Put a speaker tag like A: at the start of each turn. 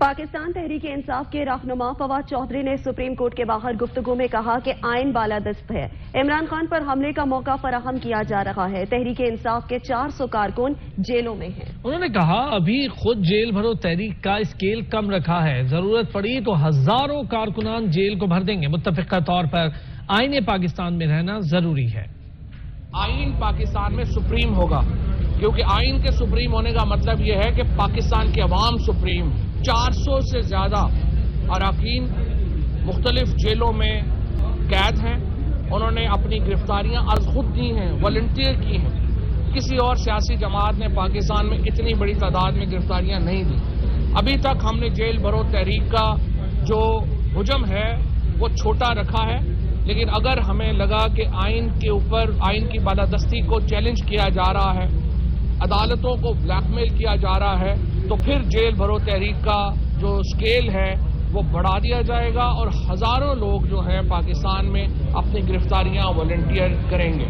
A: پاکستان تحریک انصاف کے رہنما فواد چودھری نے سپریم کورٹ کے باہر گفتگو میں کہا کہ آئین بالادست ہے. عمران خان پر حملے کا موقع فراہم کیا جا رہا ہے. تحریک انصاف کے 400 کارکن جیلوں میں ہیں.
B: انہوں نے کہا ابھی خود جیل بھرو تحریک کا اسکیل کم رکھا ہے. ضرورت پڑی تو ہزاروں کارکنان جیل کو بھر دیں گے. متفقہ طور پر آئین پاکستان میں رہنا ضروری ہے.
C: آئین پاکستان میں سپریم ہوگا کیونکہ آئین کے سپریم ہونے کا مطلب یہ ہے کہ پاکستان کے عوام سپریم. 400 سے زیادہ اراکین مختلف جیلوں میں قید ہیں. انہوں نے اپنی گرفتاریاں از خود دی ہیں, والنٹیئر کی ہیں. کسی اور سیاسی جماعت نے پاکستان میں اتنی بڑی تعداد میں گرفتاریاں نہیں دی. ابھی تک ہم نے جیل بھرو تحریک کا جو حجم ہے وہ چھوٹا رکھا ہے, لیکن اگر ہمیں لگا کہ آئین کے اوپر آئین کی بالادستی کو چیلنج کیا جا رہا ہے, عدالتوں کو بلیک میل کیا جا رہا ہے, تو پھر جیل بھرو تحریک کا جو اسکیل ہے وہ بڑھا دیا جائے گا اور ہزاروں لوگ جو ہیں پاکستان میں اپنی گرفتاریاں والنٹیئر کریں گے.